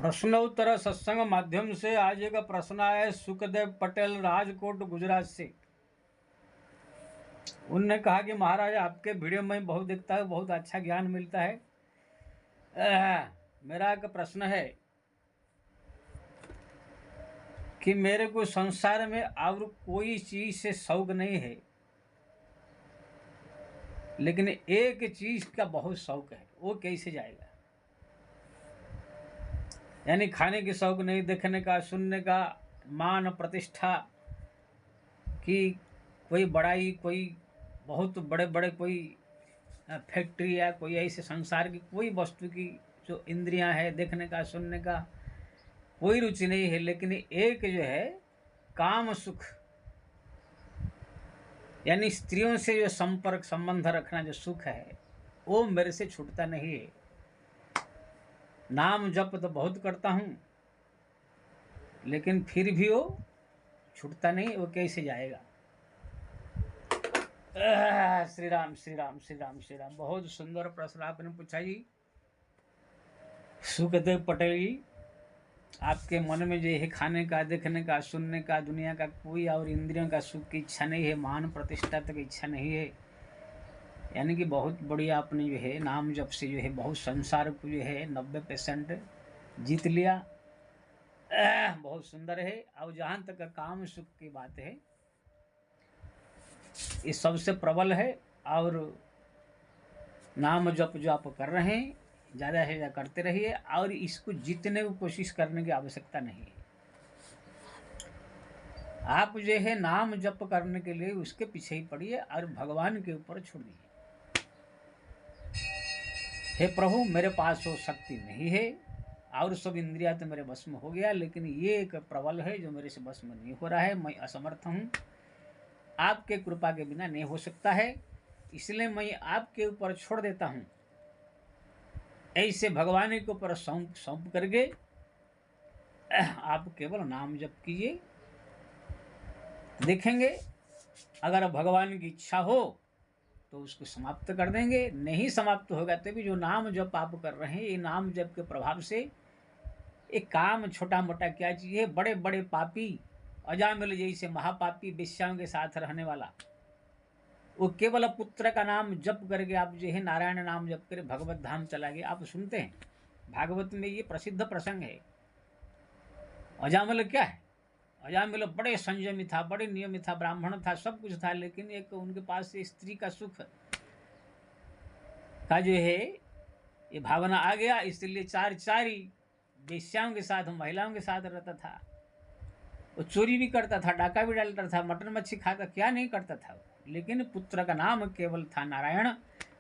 प्रश्नोत्तर सत्संग माध्यम से आज एक प्रश्न आया है सुखदेव पटेल राजकोट गुजरात से। उनने कहा कि महाराज आपके वीडियो में बहुत देखता है, बहुत अच्छा ज्ञान मिलता है। मेरा एक प्रश्न है कि मेरे को संसार में और कोई चीज से शौक नहीं है, लेकिन एक चीज का बहुत शौक है, वो कैसे जाएगा? यानी खाने की शौक नहीं, देखने का, सुनने का, मान प्रतिष्ठा की कोई बड़ाई, कोई बहुत बड़े बड़े कोई फैक्ट्री या कोई ऐसे संसार की कोई वस्तु की जो इंद्रियां है, देखने का, सुनने का कोई रुचि नहीं है, लेकिन एक जो है काम सुख, यानी स्त्रियों से जो संपर्क संबंध रखना जो सुख है, वो मेरे से छूटता नहीं है। नाम जप तो बहुत करता हूँ, लेकिन फिर भी वो छूटता नहीं, वो कैसे जाएगा? श्री राम श्री राम श्री राम श्री राम। बहुत सुंदर प्रश्न आपने पूछा जी सुखदेव पटेल जी। आपके मन में जो है खाने का, देखने का, सुनने का, दुनिया का कोई और इंद्रियों का सुख की इच्छा नहीं है, मान प्रतिष्ठा तक इच्छा नहीं है, यानी कि बहुत बढ़िया आपने जो है नाम जप से जो है बहुत संसार को जो है 90% जीत लिया। बहुत सुंदर है। और जहाँ तक काम सुख की बात है, ये सबसे प्रबल है। और नाम जप जो आप कर रहे हैं, ज़्यादा से ज़्यादा करते रहिए, और इसको जीतने की कोशिश करने की आवश्यकता नहीं है। आप जो है नाम जप करने के लिए उसके पीछे ही पड़िए और भगवान के ऊपर छोड़ दीजिए। हे प्रभु, मेरे पास वो शक्ति नहीं है और सब इंद्रिया तो मेरे बस में हो गया, लेकिन ये एक प्रबल है जो मेरे से बस में नहीं हो रहा है, मैं असमर्थ हूँ, आपके कृपा के बिना नहीं हो सकता है, इसलिए मैं आपके ऊपर छोड़ देता हूँ। ऐसे भगवान के ऊपर सौंप करके आप केवल नाम जप कीजिए। देखेंगे अगर भगवान की इच्छा हो तो उसको समाप्त कर देंगे, नहीं समाप्त होगा तो भी जो नाम जप आप कर रहे हैं, ये नाम जप के प्रभाव से एक काम छोटा मोटा क्या चीज है, बड़े बड़े पापी अजामिल जैसे महापापी वेश्याओं के साथ रहने वाला, वो केवल पुत्र का नाम जप करके आप जो है नारायण नाम जप कर भगवत धाम चला गया। आप सुनते हैं भागवत में ये प्रसिद्ध प्रसंग है। अजामिल क्या है? अजामिल बड़े संयमी था, बड़े नियमित था, ब्राह्मण था, सब कुछ था, लेकिन एक उनके पास स्त्री का सुख का जो है ये भावना आ गया, इसलिए चार ही वेश्याओं के साथ, महिलाओं के साथ रहता था। वो चोरी भी करता था, डाका भी डालता था, मटन मच्छी खाता, क्या नहीं करता था, लेकिन पुत्र का नाम केवल था नारायण।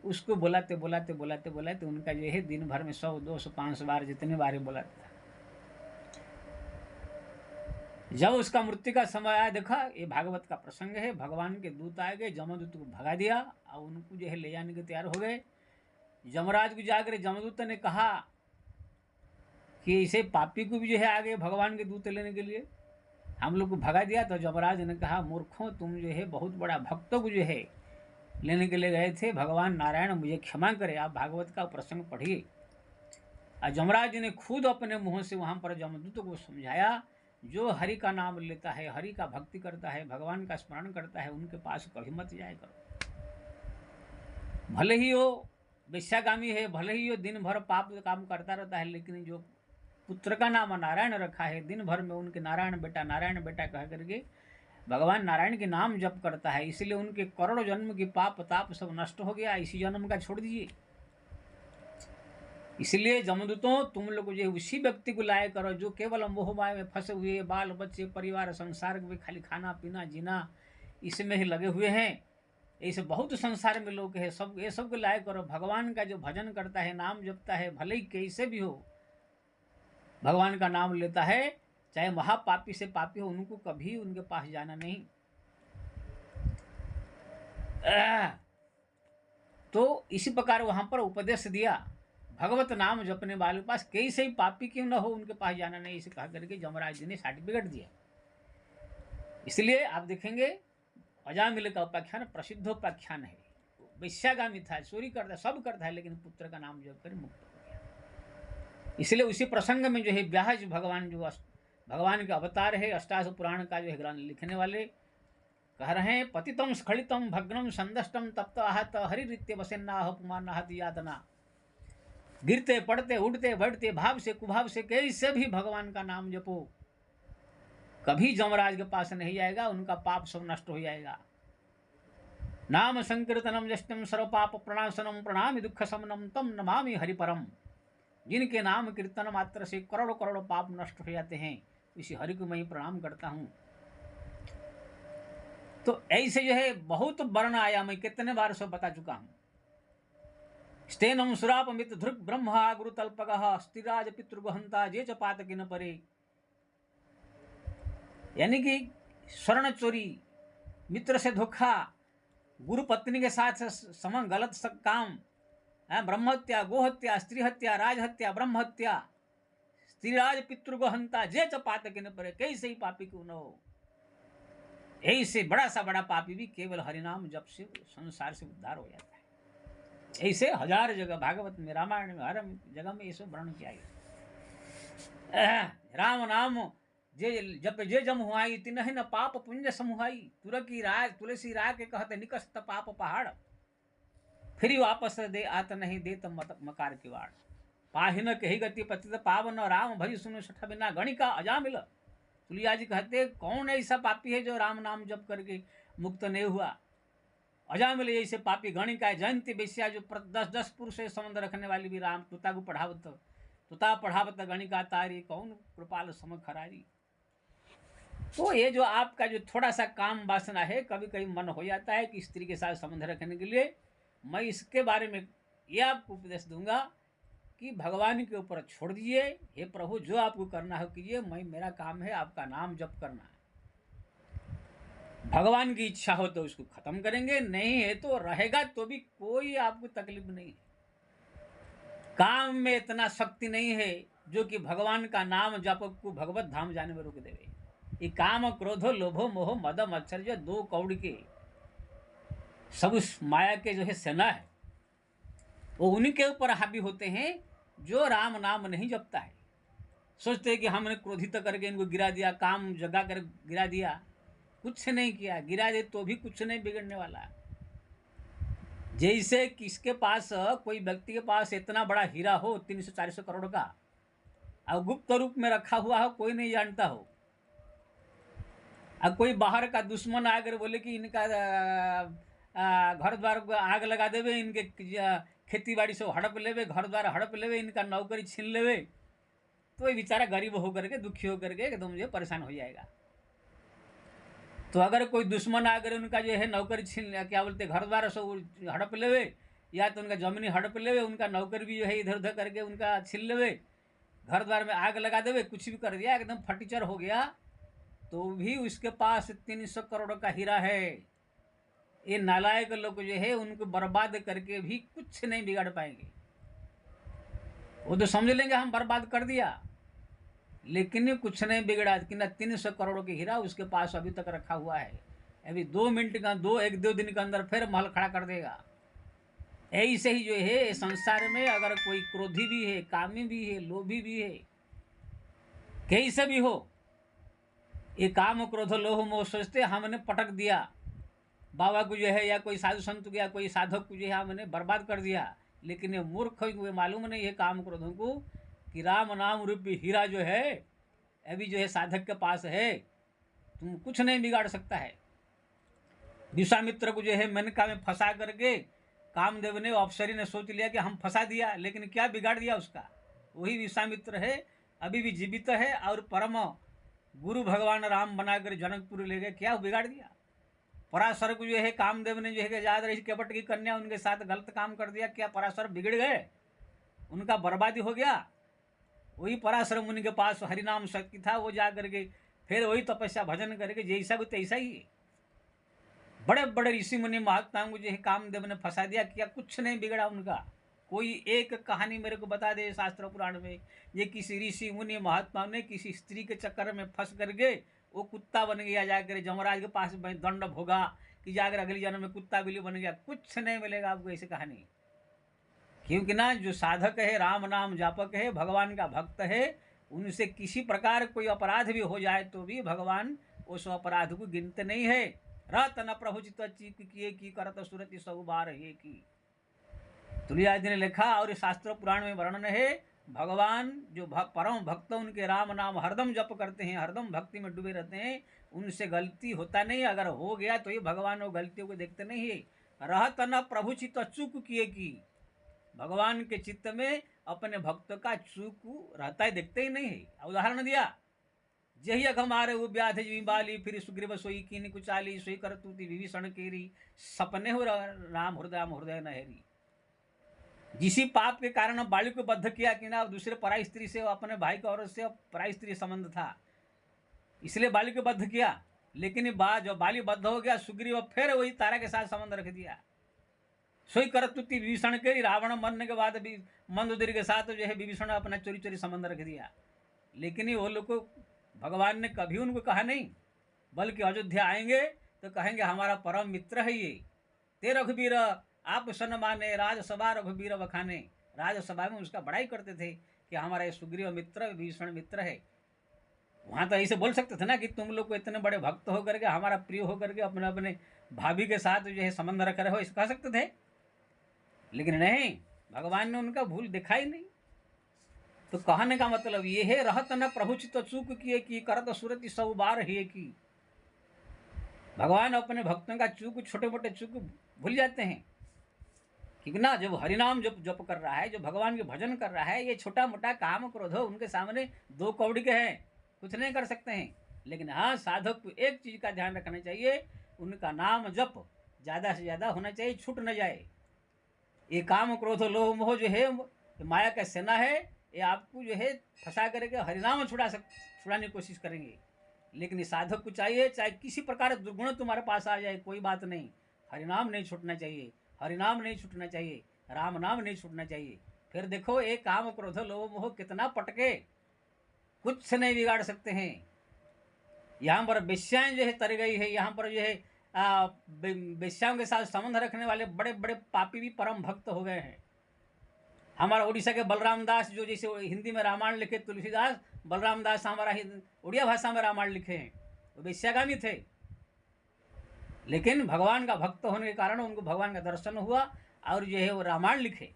उसको बुलाते बुलाते बुलाते बुलाते उनका जो है दिन भर में 100, 200, 500 बार जितने बार बुलाता था। जब उसका मृत्यु का समय आया, देखा ये भागवत का प्रसंग है, भगवान के दूत आ गए, जमदूत को भगा दिया और उनको जो है ले जाने के तैयार हो गए। यमराज को जाकर जमदूत ने कहा कि इसे पापी को भी जो है आगे भगवान के दूत लेने के लिए हम लोग को भगा दिया। तो यमराज ने कहा मूर्खों, तुम जो है बहुत बड़ा भक्तों को जो है लेने के लिए गए थे, भगवान नारायण मुझे क्षमा करे, आप भागवत का प्रसंग पढ़िए। और यमराज ने खुद अपने मुंह से वहां पर जमदूत को समझाया, जो हरि का नाम लेता है, हरि का भक्ति करता है, भगवान का स्मरण करता है, उनके पास कभी मत जाया करो। भले ही वो वेश्यागामी है, भले ही वो दिन भर पाप काम करता रहता है, लेकिन जो पुत्र का नाम नारायण रखा है, दिन भर में उनके नारायण बेटा कह करके भगवान नारायण के नाम जप करता है, इसलिए उनके करोड़ों जन्म की पाप ताप सब नष्ट हो गया, इसी जन्म का छोड़ दीजिए। इसलिए जमदूतों, तुम लोग जो उसी व्यक्ति को लाया करो जो केवल मोह माया में फंसे हुए, बाल बच्चे परिवार संसार में खाली खाना पीना जीना इसमें ही लगे हुए हैं। ऐसे बहुत संसार में लोग हैं, सब ये सब को लाया करो। भगवान का जो भजन करता है, नाम जपता है, भले ही कैसे भी हो, भगवान का नाम लेता है, चाहे महापापी से पापी हो, उनको कभी उनके पास जाना नहीं। तो इसी प्रकार वहां पर उपदेश दिया, भगवत नाम जपने वाले के पास कैसे ही पापी क्यों ना हो, उनके पास जाना नहीं, इसे कहा करके यमराज जी ने सर्टिफिकेट दिया। इसलिए आप देखेंगे अजामिल का उपाख्यान प्रसिद्ध उपाख्यान है। वेश्यागामी था, चोरी करता, सब करता है, लेकिन पुत्र का नाम जप कर मुक्त हो गया। इसलिए उसी प्रसंग में जो है व्यास भगवान जो भगवान के अवतार है, अष्टादश पुराण का जो है ग्रंथ लिखने वाले कह रहे हैं, पतितम स्खलितम भग्नम संदष्टम तप्त आहत हरित्य वसेन्नाह पुमानाहत यातना। गिरते पड़ते उड़ते बढ़ते भाव से कुभाव से कैसे भी भगवान का नाम जपो, कभी जमराज के पास नहीं जाएगा, उनका पाप सब नष्ट हो जाएगा। नाम संकीर्तनम जष्टम सर्व पाप प्रणाशनम प्रणामि दुख समनम तम नमामि हरिपरम। जिनके नाम कीर्तन मात्र से करोड़ों करोड़ों पाप नष्ट हो जाते हैं, इसी हरि को मैं प्रणाम करता हूँ। तो ऐसे जो है बहुत वर्ण आया, मैं कितने बार सब बता चुका हूँ। स्तेनम सुरापमित ध्रुव ब्रह्मा गुरुतल्पगः स्थिराज पितृगहंता जे च पातकिन परे। यानी कि स्वर्ण चोरी, मित्र से धोखा, गुरु पत्नी के साथ समान गलत सब काम, ब्रह्म हत्या, गोहत्या, स्त्री हत्या, राज हत्या, ब्रह्म हत्या, स्त्रीराज पितृगहंता जे च पातकिन परे। कैसे ही पापी क्यों न हो, ऐसे बड़ा सा बड़ा पापी भी केवल हरिनाम जप से संसार से उद्धार हो जाता है। ऐसे हजार जगह भागवत में, रामायण में, हर जगह में ये सब वर्णन किया गया। राम नाम जे जप जे जम हुआई तिन्ह न पाप पुंज समुहाई। तुलसी राय के कहते निकस्त पाप पहाड़, फिर वापस दे आत नहीं दे तम मकार की वाड़। पाहिन कही गति पतित पावन राम भज सुन सठ बिना गणिका अजामिल। तुलिया जी कहते कौन ऐसा पापी है जो राम नाम जप करके मुक्त नहीं हुआ। अजामिल ऐसे पापी गणिका जयंती बेस्या जो 10-10 पुरुष से संबंध रखने वाली भी राम तुता को पढ़ावत गणिका तारी कौन कृपाल सम खरारी। तो ये जो आपका जो थोड़ा सा काम वासना है, कभी कभी मन हो जाता है कि स्त्री के साथ संबंध रखने के लिए, मैं इसके बारे में ये आपको उपदेश दूंगा कि भगवान के ऊपर छोड़ दीजिए। हे प्रभु, जो आपको करना हो कीजिए, मेरा काम है आपका नाम जप करना है। भगवान की इच्छा हो तो उसको खत्म करेंगे, नहीं है तो रहेगा, तो भी कोई आपको तकलीफ नहीं है। काम में इतना शक्ति नहीं है जो कि भगवान का नाम जप को भगवत धाम जाने में रोक देवे। ये काम क्रोधो लोभो मोह मद मत्सर जो 2 कौड़ के सब उस माया के जो है सेना है, वो उन्हीं के ऊपर हावी होते हैं जो राम नाम नहीं जपता है। सोचते हैं कि हमने क्रोधित करके इनको गिरा दिया, काम जगा कर गिरा दिया, कुछ नहीं किया, गिरा दे तो भी कुछ नहीं बिगड़ने वाला। जैसे किसके पास, कोई व्यक्ति के पास इतना बड़ा हीरा हो 300-400 करोड़ का, और गुप्त रूप में रखा हुआ हो, कोई नहीं जानता हो, अब कोई बाहर का दुश्मन आकर बोले कि इनका घर द्वार आग लगा देवे, इनके खेती बाड़ी से हड़प लेवे, घर द्वार हड़प लेवे, इनका नौकरी छीन लेवे, तो ये बेचारा गरीब होकर के, दुखी होकर के एकदम जो परेशान हो जाएगा। तो अगर कोई दुश्मन आकर उनका जो है नौकरी छीन, क्या बोलते, घर द्वार से हड़प लेवे, या तो उनका जमीनी हड़प लेवे, उनका नौकरी भी जो है इधर उधर करके उनका छीन लेवे, घर द्वार में आग लगा देवे, कुछ भी कर दिया, एकदम फटीचर हो गया, तो भी उसके पास 300 करोड़ का हीरा है। ये नालायक लोग जो है उनको बर्बाद करके भी कुछ नहीं बिगाड़ पाएंगे। वो तो समझ लेंगे हम बर्बाद कर दिया, लेकिन कुछ नहीं बिगड़ा। कि 300 करोड़ के हीरा उसके पास अभी तक रखा हुआ है, अभी 2 मिनट का 1-2 दिन के अंदर फिर महल खड़ा कर देगा। ऐसे ही जो है संसार में अगर कोई क्रोधी भी है, कामी भी है, लोभी भी है, कैसे भी हो, ये काम क्रोध लोभ मोह सोचते हमने पटक दिया बाबा को जो है, या कोई साधु संत को, या कोई साधक को जो है हमने बर्बाद कर दिया। लेकिन ये मूर्ख हुए मालूम नहीं है काम क्रोधों को कि राम नाम रूपी हीरा जो है अभी जो है साधक के पास है, तुम कुछ नहीं बिगाड़ सकता है। विश्वामित्र को जो है मेनका में फंसा करके कामदेव ने, अप्सरी ने सोच लिया कि हम फंसा दिया, लेकिन क्या बिगाड़ दिया उसका? वही विश्वामित्र है, अभी भी जीवित है, और परम गुरु भगवान राम बनाकर जनकपुर ले गए, क्या बिगाड़ दिया? पराशर को जो है कामदेव ने जो है याद रही केवट की कन्या, उनके साथ गलत काम कर दिया, क्या पराशर बिगड़ गए? उनका बर्बादी हो गया। वही पराशर मुनि के पास हरिनाम शक्ति था, वो जा करके फिर वही तपस्या भजन करके जैसा को तैसा ही बड़े बड़े ऋषि मुनि महात्माओं को जो है कामदेव ने फंसा दिया, क्या कुछ नहीं बिगड़ा उनका। कोई एक कहानी मेरे को बता दे शास्त्र पुराण में, ये किसी ऋषि मुनि महात्मा ने किसी स्त्री के चक्कर में फंस करके वो कुत्ता बन गया, जाकर जमराज के पास दंड भोगा कि जाकर अगली जन्म में कुत्ता बिल्ली बन गया, कुछ नहीं मिलेगा आपको ऐसी कहानी। क्योंकि ना जो साधक है, राम नाम जापक है, भगवान का भक्त है, उनसे किसी प्रकार कोई अपराध भी हो जाए तो भी भगवान उस अपराध को गिनते नहीं है। रत न प्रभु चित चीक किए की करत सुरति सब बार हे की। तुलसीदास जी ने लिखा और शास्त्र पुराण में वर्णन है, भगवान जो परम भक्त उनके राम नाम हरदम जप करते हैं, हरदम भक्ति में डूबे रहते हैं, उनसे गलती होता नहीं। अगर हो गया तो ये भगवान वो गलतियों को देखते नहीं है। रहत न प्रभु चित्त चूक किए की, भगवान के चित्त में अपने भक्त का चूक रहता है, देखते ही नहीं है। उदाहरण दिया, जही अघ मारे वो व्याध बाली, फिर सुग्रीव सोई कीन कुचाली, सोई कर तूती विभीषण केरी, सपने हो राम हृदय नहरी। जिसी पाप के कारण बाली को बद्ध किया कि ना दूसरे पराई स्त्री से, अपने भाई की औरत से पराई स्त्री संबंध था, इसलिए बाली को बद्ध किया। लेकिन जब बाली बद्ध हो गया, सुग्रीव फिर वही तारा के साथ संबंध रख दिया। सोई करतुति विभीषण के, रावण मरने के बाद भी मंदोदरी के साथ जो है विभीषण अपना चोरी चोरी संबंध रख दिया। लेकिन वो लोग को भगवान ने कभी उनको कहा नहीं, बल्कि अयोध्या आएंगे तो कहेंगे हमारा परम मित्र है ये, ते रघुवीर आप सन माने, राजसभा रघुवीर बखाने। राजसभा में उसका बड़ाई करते थे कि हमारा ये सुग्रीव मित्र, विभीषण मित्र है। वहाँ तो ऐसे बोल सकते थे ना कि तुम लोग को इतने बड़े भक्त होकर के, हमारा प्रिय होकर के अपने अपने भाभी के साथ जो है संबंध रख रहे हो, इसे कह सकते थे। लेकिन नहीं, भगवान ने उनका भूल दिखा ही नहीं। तो कहने का मतलब ये है, रहत न प्रभु चित्त चूक किए की, करत सुरति सब बार हे की। भगवान अपने भक्तों का चूक, छोटे मोटे चूक भूल जाते हैं। क्योंकि ना जब हरिनाम जप कर रहा है, जो भगवान के भजन कर रहा है, ये छोटा मोटा काम क्रोध उनके सामने दो कौड़ी के हैं, कुछ नहीं कर सकते हैं। लेकिन हाँ, साधक को एक चीज का ध्यान रखना चाहिए, उनका नाम जप ज्यादा से ज्यादा होना चाहिए, छूट न जाए। ये काम क्रोध लोभ मोह जो है माया का सेना है, ये आपको जो है फंसा करके हरिनाम छुड़ाने की कोशिश करेंगे। लेकिन इस साधक को चाहिए, चाहे किसी प्रकार दुर्गुण तुम्हारे पास आ जाए, कोई बात नहीं, हरिनाम नहीं छूटना चाहिए, हरिनाम नहीं छूटना चाहिए, राम नाम नहीं छूटना चाहिए। फिर देखो, एक काम क्रोध लोभ मोह कितना पटके, कुछ से नहीं बिगाड़ सकते हैं। यहाँ पर वेश्याएं जो है तर गई है, यहाँ पर जो है वेश्याओं के साथ संबंध रखने वाले बड़े बड़े पापी भी परम भक्त हो गए हैं। हमारा उड़ीसा के बलराम दास, जो जैसे हिंदी में रामायण लिखे तुलसीदास, बलराम दास हमारा उड़िया भाषा में रामायण लिखे हैं, वो वेश्यागामी थे। लेकिन भगवान का भक्त होने के कारण उनको भगवान का दर्शन हुआ और जो है वो रामायण लिखे।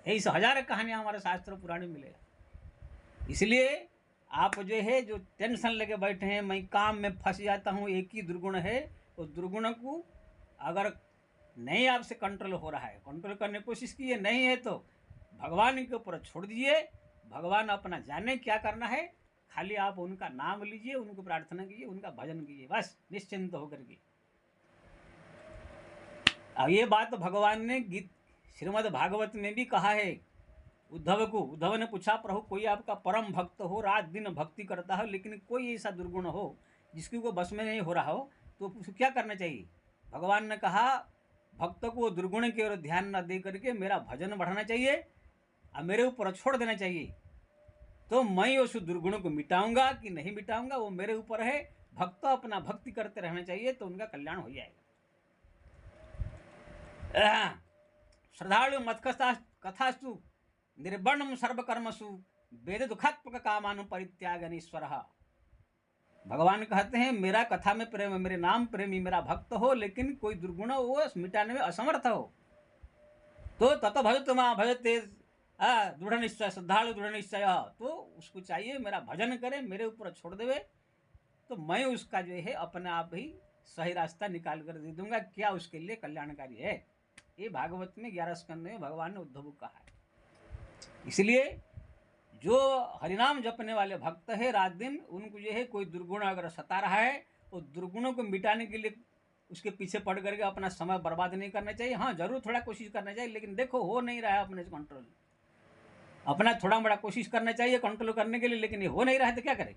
ऐसे हजार कहानियां हमारे शास्त्र पुराण में मिलेगा। इसलिए आप जो है जो टेंशन लेके बैठे हैं, मैं काम में फंस जाता हूँ, एक ही दुर्गुण है, उस दुर्गुण को अगर नहीं आपसे कंट्रोल हो रहा है, कंट्रोल करने की कोशिश कीजिए, नहीं है तो भगवान के ऊपर छोड़ दीजिए। भगवान अपना जाने क्या करना है, खाली आप उनका नाम लीजिए, उनको प्रार्थना कीजिए, उनका भजन कीजिए, बस निश्चिंत होकर के। अब ये बात भगवान ने गीत श्रीमद् भागवत में भी कहा है उद्धव को। उद्धव ने पूछा, प्रभु कोई आपका परम भक्त हो, रात दिन भक्ति करता हो, लेकिन कोई ऐसा दुर्गुण हो जिसकी को बस में नहीं हो रहा हो, तो उसको क्या करना चाहिए? भगवान ने कहा, भक्त को दुर्गुण की ओर ध्यान न दे करके मेरा भजन बढ़ाना चाहिए और मेरे ऊपर छोड़ देना चाहिए। तो मैं उस दुर्गुण को मिटाऊंगा कि नहीं मिटाऊंगा वो मेरे ऊपर है। भक्त अपना भक्ति करते रहना चाहिए, तो उनका कल्याण हो जाएगा। श्रद्धालु मत कथास्तु निर्वर्णम सर्वकर्मसु वेद दुखात्मक कामानु परित्यागनीश्वर। भगवान कहते हैं, मेरा कथा में प्रेम, मेरे नाम प्रेमी मेरा भक्त हो, लेकिन कोई दुर्गुण वो मिटाने में असमर्थ हो, तो तत भजत मां भजते दृढ़ निश्चय, श्रद्धालु दृढ़ निश्चय। तो उसको चाहिए मेरा भजन करे, मेरे ऊपर छोड़ देवे, तो मैं उसका जो है अपने आप ही सही रास्ता निकाल कर दे दूंगा। क्या उसके लिए कल्याणकारी है। ये भागवत में 11 स्कंद में भगवान ने उद्धव को कहा है। इसलिए जो हरिनाम जपने वाले भक्त है, रात दिन उनको जो है कोई दुर्गुण अगर सता रहा है, तो दुर्गुणों को मिटाने के लिए उसके पीछे पड़ करके अपना समय बर्बाद नहीं करना चाहिए। हाँ, जरूर थोड़ा कोशिश करना चाहिए, लेकिन देखो हो नहीं रहा है अपने से कंट्रोल, अपना थोड़ा बड़ा कोशिश करना चाहिए कंट्रोल करने के लिए, लेकिन ये हो नहीं रहा है तो क्या करें।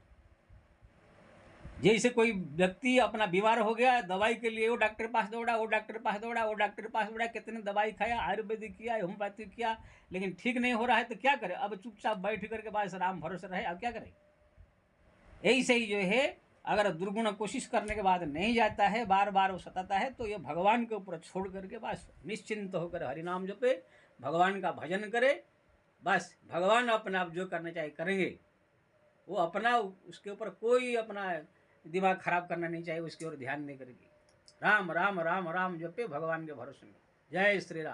जैसे कोई व्यक्ति अपना बीमार हो गया, दवाई के लिए वो डॉक्टर पास दौड़ा, वो डॉक्टर पास दौड़ा, वो डॉक्टर पास दौड़ा, कितने दवाई खाया, आयुर्वेदिक किया, होम्योपैथिक किया, लेकिन ठीक नहीं हो रहा है तो क्या करे। अब चुपचाप बैठ करके बस राम भरोसे रहे, अब क्या करे। ऐसे ही जो है अगर दुर्गुण कोशिश करने के बाद नहीं जाता है, बार बार वो सताता है, तो ये भगवान के ऊपर छोड़ करके बस निश्चिंत होकर हरिनाम जपे, भगवान का भजन करे, बस भगवान अपने आप जो करना चाहे करेंगे। वो अपना उसके ऊपर कोई अपना दिमाग खराब करना नहीं चाहिए, उसकी ओर ध्यान नहीं करेगी। राम राम राम राम जपे भगवान के भरोसे में। जय श्री राम।